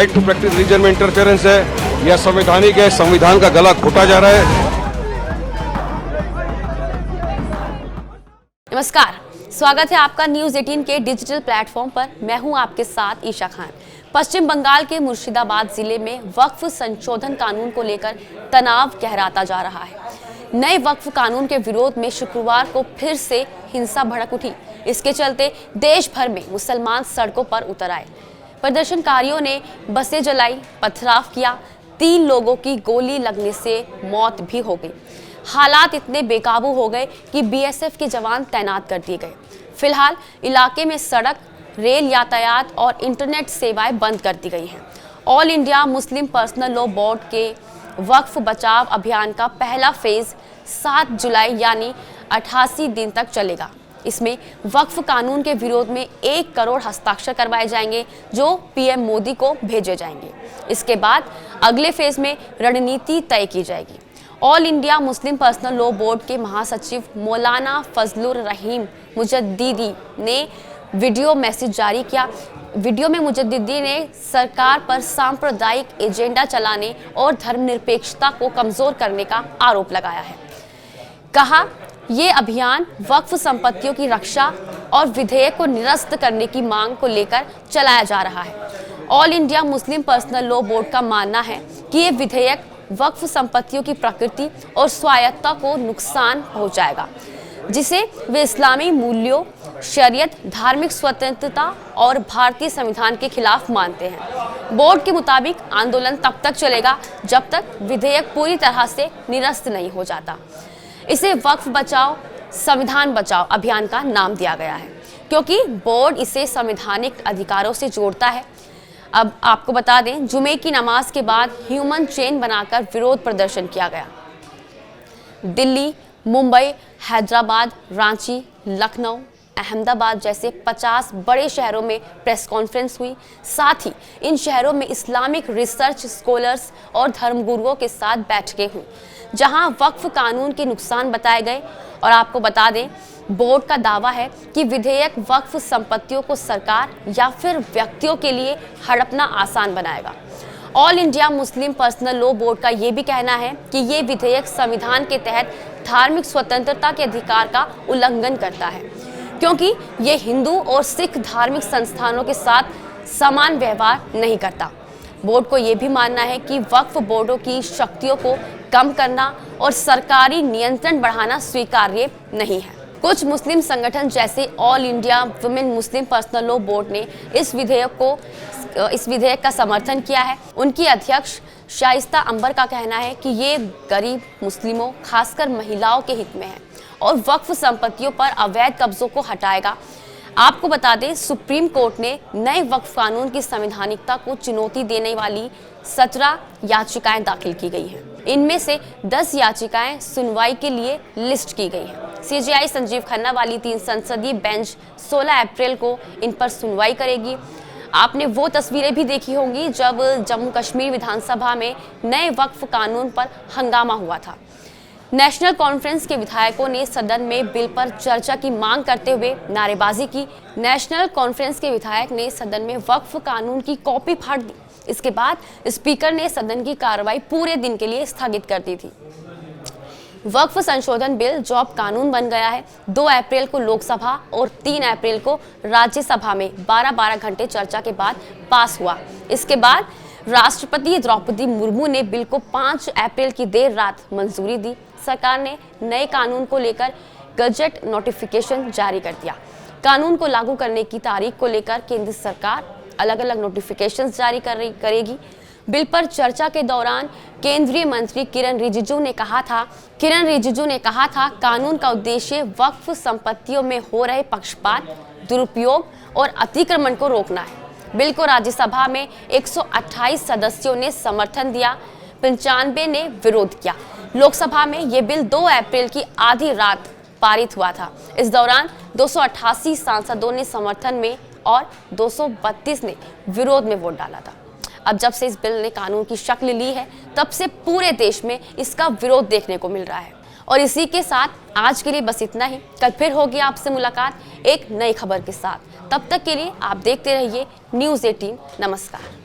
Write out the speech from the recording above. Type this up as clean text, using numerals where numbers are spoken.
Right to practice religion में interference है या संवैधानिक है, संविधान का गला घोटा जा रहा है। नमस्कार, स्वागत है आपका न्यूज 18 के डिजिटल प्लेटफॉर्म पर। मैं हूं आपके साथ ईशा खान। पश्चिम बंगाल के मुर्शिदाबाद जिले में वक्फ संशोधन कानून को लेकर तनाव गहराता जा रहा है। नए वक्फ कानून के विरोध में शुक्रवार को फिर से हिंसा भड़क उठी। इसके चलते देश भर में मुसलमान सड़कों पर उतर आए। प्रदर्शनकारियों ने बसें जलाई, पथराव किया। 3 लोगों की गोली लगने से मौत भी हो गई। हालात इतने बेकाबू हो गए कि बीएसएफ के जवान तैनात कर दिए गए। फिलहाल इलाके में सड़क, रेल यातायात और इंटरनेट सेवाएं बंद कर दी गई हैं। All India Muslim personal law board के वक्फ बचाव अभियान का पहला फेज 7 जुलाई यानी 88 दिन तक चलेगा। इसमें वक्फ कानून के विरोध में 1 करोड़ हस्ताक्षर करवाए जाएंगे जो पीएम मोदी को भेजे जाएंगे। इसके बाद अगले फेज में रणनीति तय की जाएगी। All India Muslim personal law board के महासचिव मौलाना फजलुर रहीम मुजद्दिदी ने वीडियो मैसेज जारी किया। वीडियो में मुजद्दिदी ने सरकार पर सांप्रदायिक एजेंडा चलाने और धर्मनिरपेक्षता को कमजोर करने का आरोप लगाया है। कहा, ये अभियान वक्फ संपत्तियों की रक्षा और विधेयक को निरस्त करने की मांग को लेकर चलाया जा रहा है। All India Muslim personal law board का मानना है कि ये विधेयक वक्फ संपत्तियों की प्रकृति और स्वायत्तता को नुकसान पहुंचाएगा, जिसे वे इस्लामी मूल्यों, शरीयत, धार्मिक स्वतंत्रता और भारतीय संविधान के खिलाफ मानते हैं। बोर्ड के मुताबिक आंदोलन तब तक चलेगा जब तक विधेयक पूरी तरह से निरस्त नहीं हो जाता। इसे वक्फ बचाओ संविधान बचाओ अभियान का नाम दिया गया है क्योंकि बोर्ड इसे संवैधानिक अधिकारों से जोड़ता है। अब आपको बता दें, जुमे की नमाज के बाद ह्यूमन चेन बनाकर विरोध प्रदर्शन किया गया। दिल्ली, मुंबई, हैदराबाद, रांची, लखनऊ, अहमदाबाद जैसे 50 बड़े शहरों में प्रेस कॉन्फ्रेंस हुई। साथ ही इन शहरों में इस्लामिक रिसर्च स्कॉलर्स और धर्मगुरुओं के साथ बैठकें हुई जहां वक्फ कानून के नुकसान बताए गए। और आपको बता दें, बोर्ड का दावा है कि विधेयक वक्फ संपत्तियों को सरकार या फिर व्यक्तियों के लिए हड़पना आसान बनाएगा। All India Muslim personal law board का ये भी कहना है कि ये विधेयक संविधान के तहत धार्मिक स्वतंत्रता के अधिकार का उल्लंघन करता है क्योंकि ये हिंदू और सिख धार्मिक संस्थानों के साथ समान व्यवहार नहीं करता। बोर्ड को ये भी मानना है कि वक्फ बोर्डों की शक्तियों को कम करना और सरकारी नियंत्रण बढ़ाना स्वीकार्य नहीं है। कुछ मुस्लिम संगठन जैसे ऑल इंडिया वुमेन मुस्लिम पर्सनल लॉ बोर्ड ने इस विधेयक का समर्थन किया है। उनकी अध्यक्ष शाइस्ता अंबर का कहना है कि ये गरीब मुस्लिमों, खासकर महिलाओं के हित में है और वक्फ संपत्तियों पर अवैध कब्जों को हटाएगा। आपको बता दें, सुप्रीम कोर्ट ने नए वक्फ कानून की संवैधानिकता को चुनौती देने वाली 17 याचिकाएं दाखिल की गई हैं। इनमें से 10 याचिकाएं सुनवाई के लिए लिस्ट की गई हैं। सीजेआई संजीव खन्ना वाली 3 संसदीय बेंच 16 अप्रैल को इन पर सुनवाई करेगी। आपने वो तस्वीरें भी देखी होंगी जब जम्मू कश्मीर विधानसभा में नए वक्फ कानून पर हंगामा हुआ था। नेशनल कॉन्फ्रेंस के विधायकों ने सदन में बिल पर चर्चा की मांग करते हुए नारेबाजी की। नेशनल कॉन्फ्रेंस के विधायक ने सदन में वक्फ कानून की कॉपी फाड़ दी। इसके बाद स्पीकर ने सदन की कार्रवाई पूरे दिन के लिए स्थगित कर दी थी। वक्फ संशोधन बिल जो अब कानून बन गया है, 2 अप्रैल को लोकसभा और 3 अप्रैल को राज्यसभा में 12-12 घंटे चर्चा के बाद पास हुआ। इसके बाद राष्ट्रपति द्रौपदी मुर्मू ने बिल को 5 अप्रैल की देर रात मंजूरी दी। सरकार ने नए कानून को लेकर गजट नोटिफिकेशन जारी कर दिया। कानून को लागू करने की तारीख को लेकर केंद्र सरकार अलग अलग नोटिफिकेशंस जारी करेगी। बिल पर चर्चा के दौरान केंद्रीय मंत्री किरण रिजिजू ने कहा था कानून का उद्देश्य वक्फ संपत्तियों में हो रहे पक्षपात, दुरुपयोग और अतिक्रमण को रोकना है। बिल को राज्यसभा में 128 सदस्यों ने समर्थन दिया, 95 ने विरोध किया। लोकसभा में ये बिल 2 अप्रैल की आधी रात पारित हुआ था। इस दौरान 288 सांसदों ने समर्थन में और 232 ने विरोध में वोट डाला था। अब जब से इस बिल ने कानून की शक्ल ली है, तब से पूरे देश में इसका विरोध देखने को मिल रहा है। और इसी के साथ आज के लिए बस इतना ही। कल फिर होगी आपसे मुलाकात एक नई खबर के साथ। तब तक के लिए आप देखते रहिए न्यूज़ 18। नमस्कार।